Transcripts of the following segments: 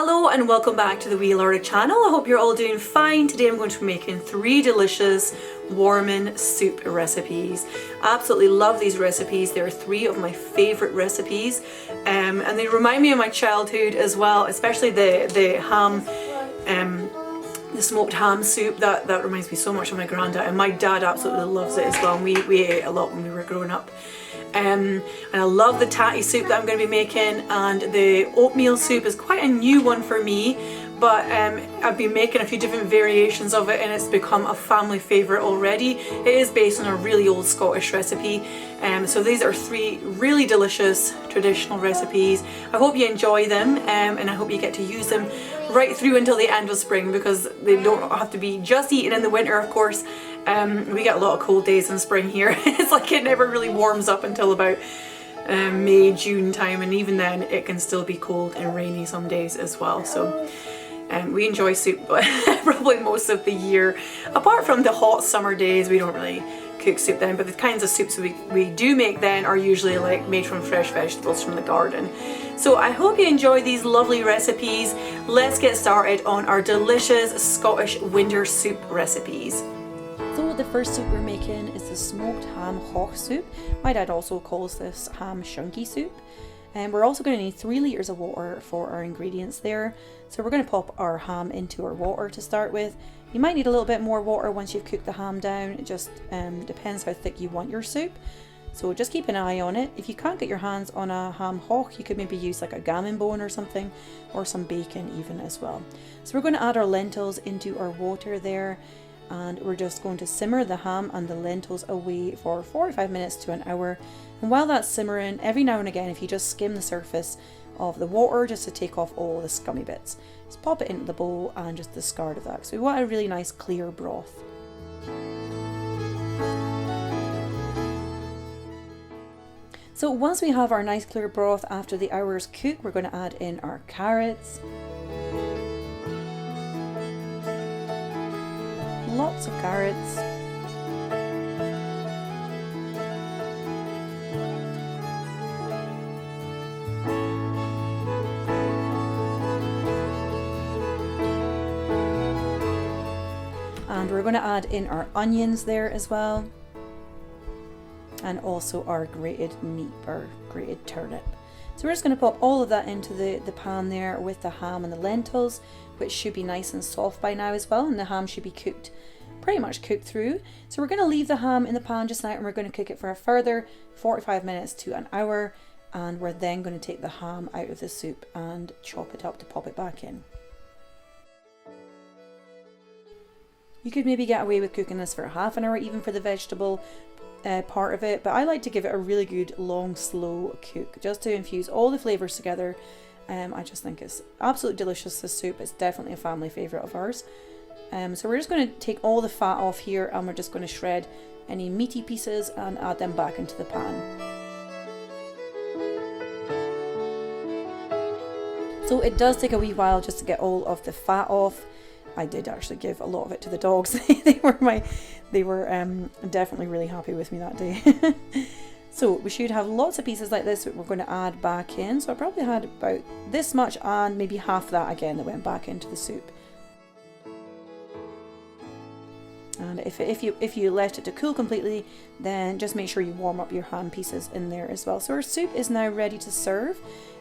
Hello and welcome back to the Wee Laura channel. I hope you're all doing fine. Today I'm going to be making 3 delicious warming soup recipes. I absolutely love these recipes. They're 3 of my favourite recipes and they remind me of my childhood as well, especially the ham, the smoked ham soup. That reminds me so much of my granddad, and my dad absolutely loves it as well, and we ate a lot when we were growing up. And I love the Tati soup that I'm going to be making, and the oatmeal soup is quite a new one for me, but I've been making a few different variations of it and it's become a family favourite already. It is based on a really old Scottish recipe, so these are 3 really delicious traditional recipes. I hope you enjoy them and I hope you get to use them right through until the end of spring, because they don't have to be just eaten in the winter, of course. We get a lot of cold days in spring here. It's like it never really warms up until about May, June time, and even then it can still be cold and rainy some days as well. So we enjoy soup probably most of the year. Apart from the hot summer days, we don't really cook soup then, but the kinds of soups we do make then are usually like made from fresh vegetables from the garden. So I hope you enjoy these lovely recipes. Let's get started on our delicious Scottish winter soup recipes. So the first soup we're making is the smoked ham hough soup. My dad also calls this ham shunky soup. And we're also going to need 3 litres of water for our ingredients there. So we're going to pop our ham into our water to start with. You might need a little bit more water once you've cooked the ham down. It just depends how thick you want your soup. So just keep an eye on it. If you can't get your hands on a ham hock, you could maybe use like a gammon bone or something, or some bacon even as well. So we're going to add our lentils into our water there, and we're just going to simmer the ham and the lentils away for 45 minutes to an hour. And while that's simmering, every now and again, if you just skim the surface of the water just to take off all the scummy bits, just pop it into the bowl and just discard of that. So we want a really nice clear broth. So once we have our nice clear broth after the hour's cook, we're going to add in our carrots. Lots of carrots. And we're going to add in our onions there as well. And also our grated meat, or grated turnip. So we're just going to pop all of that into the pan there with the ham and the lentils, which should be nice and soft by now as well, and the ham should be cooked, pretty much cooked through. So we're going to leave the ham in the pan just now, and we're going to cook it for a further 45 minutes to an hour, and we're then going to take the ham out of the soup and chop it up to pop it back in. You could maybe get away with cooking this for half an hour even for the vegetable part of it, but I like to give it a really good long slow cook just to infuse all the flavours together. I just think it's absolutely delicious, this soup. It's definitely a family favourite of ours. So we're just going to take all the fat off here, and we're just going to shred any meaty pieces and add them back into the pan. So it does take a wee while just to get all of the fat off. I did actually give a lot of it to the dogs. They were definitely really happy with me that day. So we should have lots of pieces like this that we're going to add back in. So I probably had about this much, and maybe half that again that went back into the soup. And if you left it to cool completely, then just make sure you warm up your ham pieces in there as well. So our soup is now ready to serve.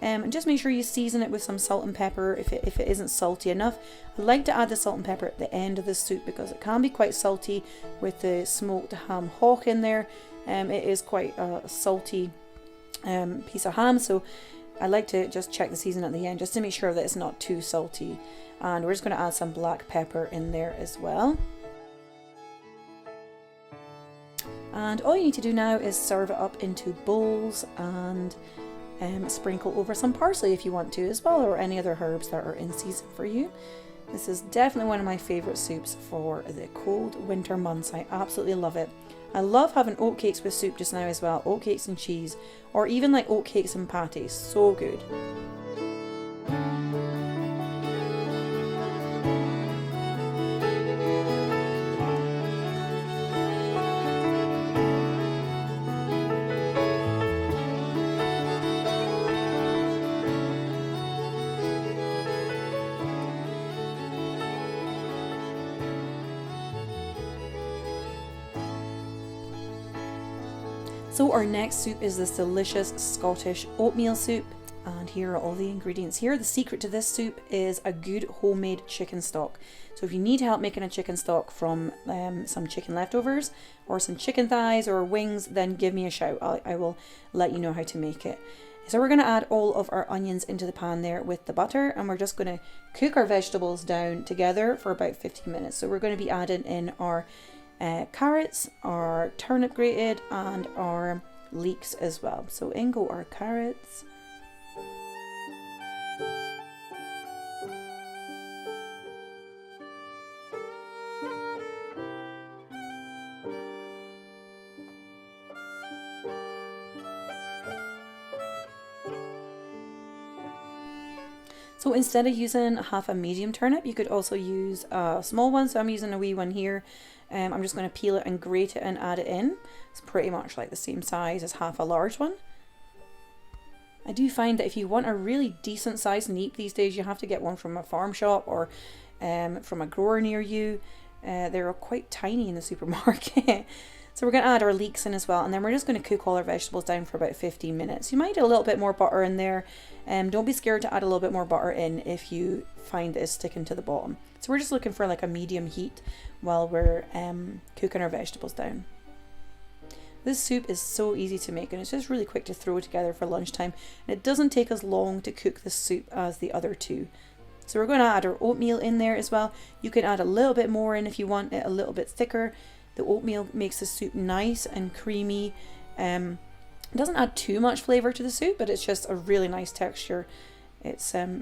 And just make sure you season it with some salt and pepper if it isn't salty enough. I like to add the salt and pepper at the end of the soup because it can be quite salty with the smoked ham hock in there. It is quite a salty piece of ham, so I like to just check the season at the end just to make sure that it's not too salty. And we're just going to add some black pepper in there as well. And all you need to do now is serve it up into bowls and sprinkle over some parsley if you want to as well, or any other herbs that are in season for you. This is definitely one of my favourite soups for the cold winter months. I absolutely love it. I love having oatcakes with soup just now as well, oatcakes and cheese, or even like oatcakes and patties, so good. So our next soup is this delicious Scottish oatmeal soup. And here are all the ingredients here. The secret to this soup is a good homemade chicken stock. So if you need help making a chicken stock from some chicken leftovers or some chicken thighs or wings, then give me a shout. I will let you know how to make it. So we're going to add all of our onions into the pan there with the butter, and we're just going to cook our vegetables down together for about 15 minutes. So we're going to be adding in our carrots, our turnip grated, and our leeks as well. So in go our carrots. So instead of using half a medium turnip, you could also use a small one. So I'm using a wee one here. I'm just going to peel it and grate it and add it in. It's pretty much like the same size as half a large one. I do find that if you want a really decent sized neep these days, you have to get one from a farm shop or from a grower near you. They're quite tiny in the supermarket. So we're going to add our leeks in as well, and then we're just going to cook all our vegetables down for about 15 minutes. You might add a little bit more butter in there. Don't be scared to add a little bit more butter in if you find that it's sticking to the bottom. So we're just looking for like a medium heat while we're cooking our vegetables down. This soup is so easy to make, and it's just really quick to throw together for lunchtime. And it doesn't take as long to cook this soup as the other two. So we're going to add our oatmeal in there as well. You can add a little bit more in if you want it a little bit thicker. The oatmeal makes the soup nice and creamy. It doesn't add too much flavour to the soup, but it's just a really nice texture. It's a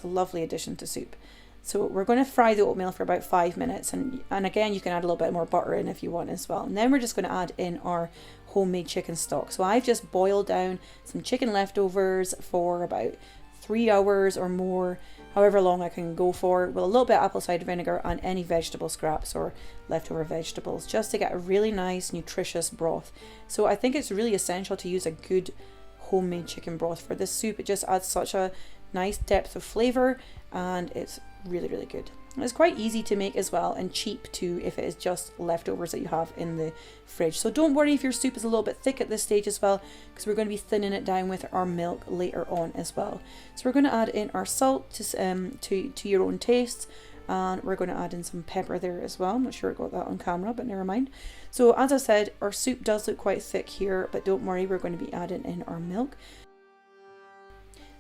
lovely addition to soup. So we're going to fry the oatmeal for about 5 minutes, and again you can add a little bit more butter in if you want as well. And then we're just going to add in our homemade chicken stock. So I've just boiled down some chicken leftovers for about 3 hours or more, however long I can go for, with a little bit of apple cider vinegar and any vegetable scraps or leftover vegetables, just to get a really nice nutritious broth. So I think it's really essential to use a good homemade chicken broth for this soup. It just adds such a nice depth of flavour, and it's really, really good. And it's quite easy to make as well, and cheap too if it is just leftovers that you have in the fridge. So don't worry if your soup is a little bit thick at this stage as well, because we're going to be thinning it down with our milk later on as well. So we're going to add in our salt to your own tastes, and we're going to add in some pepper there as well. I'm not sure I got that on camera, but never mind. So as I said, our soup does look quite thick here, but don't worry, we're going to be adding in our milk.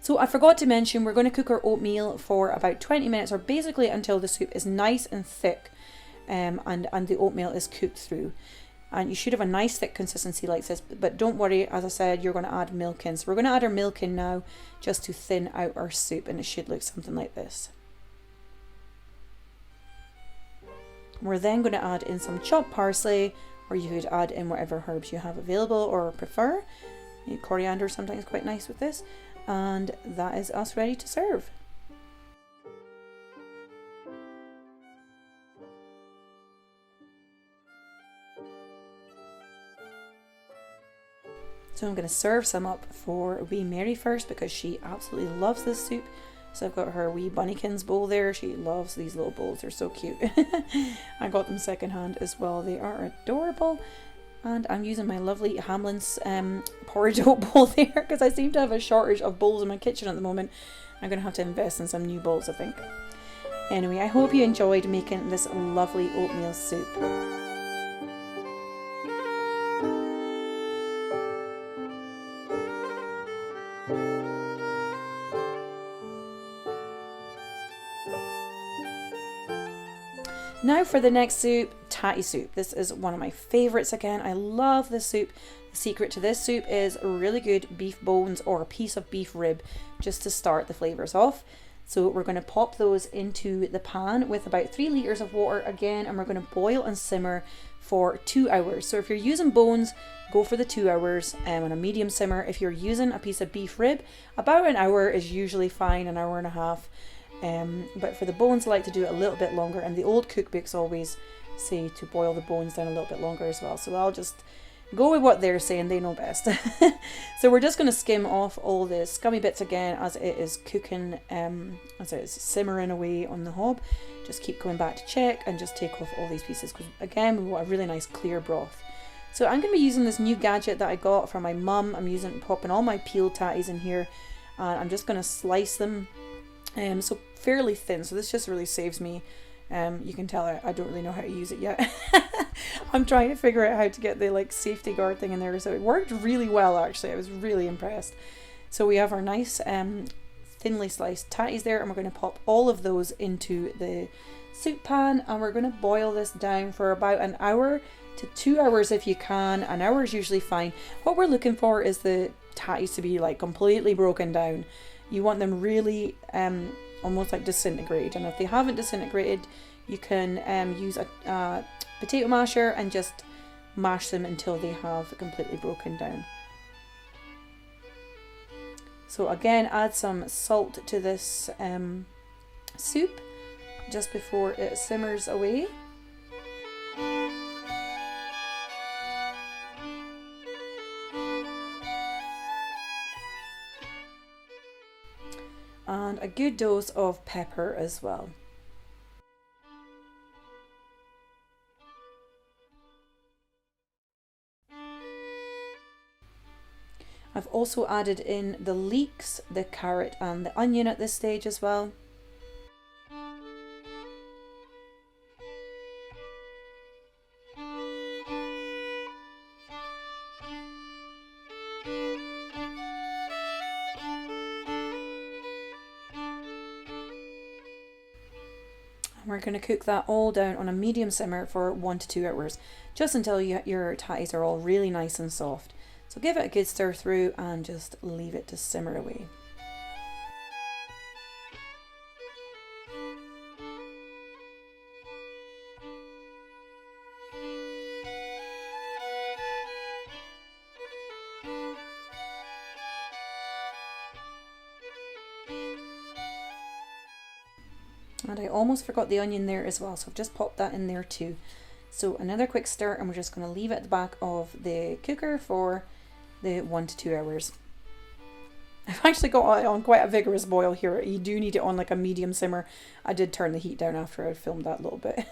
So I forgot to mention, we're going to cook our oatmeal for about 20 minutes, or basically until the soup is nice and thick, and the oatmeal is cooked through. And you should have a nice thick consistency like this, but don't worry, as I said, you're going to add milk in. So we're going to add our milk in now just to thin out our soup, and it should look something like this. We're then going to add in some chopped parsley, or you could add in whatever herbs you have available or prefer. Coriander is sometimes quite nice with this. And that is us ready to serve. So I'm going to serve some up for wee Mary first, because she absolutely loves this soup. So I've got her wee Bunnykins bowl there. She loves these little bowls, they're so cute. I got them secondhand as well. They are adorable. And I'm using my lovely Hamlin's porridge oat bowl there, because I seem to have a shortage of bowls in my kitchen at the moment. I'm going to have to invest in some new bowls, I think. Anyway, I hope you enjoyed making this lovely oatmeal soup. Now for the next soup, Tati Soup. This is one of my favourites again. I love this soup. The secret to this soup is really good beef bones or a piece of beef rib, just to start the flavours off. So we're going to pop those into the pan with about 3 litres of water again, and we're going to boil and simmer for 2 hours. So if you're using bones, go for the 2 hours on a medium simmer. If you're using a piece of beef rib, about an hour is usually fine, an hour and a half. But for the bones, I like to do it a little bit longer, and the old cookbooks always say to boil the bones down a little bit longer as well. So I'll just go with what they're saying, they know best. So we're just going to skim off all the scummy bits again as it is cooking, as it is simmering away on the hob. Just keep going back to check and just take off all these pieces, because again we want a really nice clear broth. So I'm going to be using this new gadget that I got from my mum. I'm popping all my peeled tatties in here, and I'm just going to slice them so fairly thin. So this just really saves me. You can tell I don't really know how to use it yet. I'm trying to figure out how to get the like safety guard thing in there. So it worked really well actually. I was really impressed. So we have our nice thinly sliced tatties there, and we're going to pop all of those into the soup pan, and we're going to boil this down for about an hour to 2 hours if you can. An hour is usually fine. What we're looking for is the tatties to be like completely broken down. You want them really almost like disintegrated, and if they haven't disintegrated, you can use a potato masher and just mash them until they have completely broken down. So again, add some salt to this soup just before it simmers away. And a good dose of pepper as well. I've also added in the leeks, the carrot and the onion at this stage as well. We're going to cook that all down on a medium simmer for 1 to 2 hours, just until your tatties are all really nice and soft. So give it a good stir through and just leave it to simmer away. And I almost forgot the onion there as well, so I've just popped that in there too. So another quick stir, and we're just going to leave it at the back of the cooker for the 1 to 2 hours. I've actually got it on quite a vigorous boil here. You do need it on like a medium simmer. I did turn the heat down after I filmed that a little bit.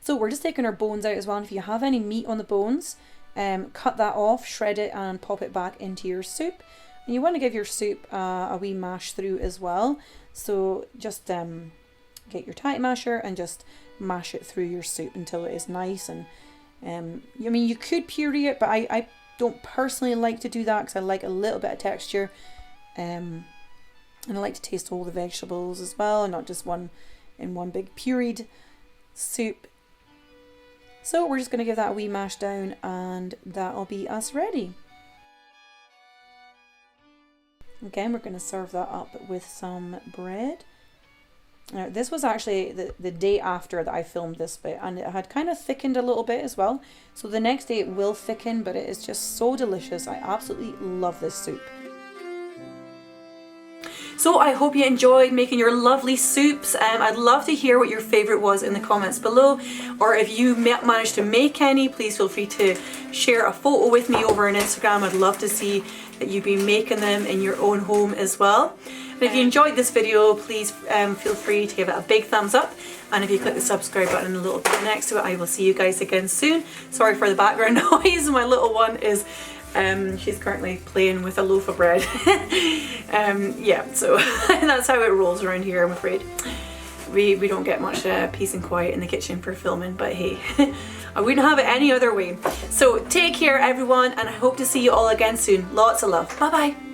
So we're just taking our bones out as well, and if you have any meat on the bones, cut that off, shred it and pop it back into your soup. And you want to give your soup a wee mash through as well. So just get your tattie masher and just mash it through your soup until it is nice. And I mean, you could puree it, but I don't personally like to do that because I like a little bit of texture, and I like to taste all the vegetables as well, and not just one big pureed soup. So we're just going to give that a wee mash down, and that'll be us ready. Again, we're going to serve that up with some bread. Now, this was actually the day after that I filmed this bit, and it had kind of thickened a little bit as well. So the next day it will thicken, but it is just so delicious. I absolutely love this soup. So I hope you enjoyed making your lovely soups. I'd love to hear what your favourite was in the comments below, or if you managed to make any, please feel free to share a photo with me over on Instagram. I'd love to see that you've been making them in your own home as well. And if you enjoyed this video, please feel free to give it a big thumbs up, and if you click the subscribe button a little bit next to it, I will see you guys again soon. Sorry for the background noise. My little one is she's currently playing with a loaf of bread. Yeah, so that's how it rolls around here, I'm afraid. We don't get much peace and quiet in the kitchen for filming, but hey, I wouldn't have it any other way. So take care everyone, and I hope to see you all again soon. Lots of love. Bye bye.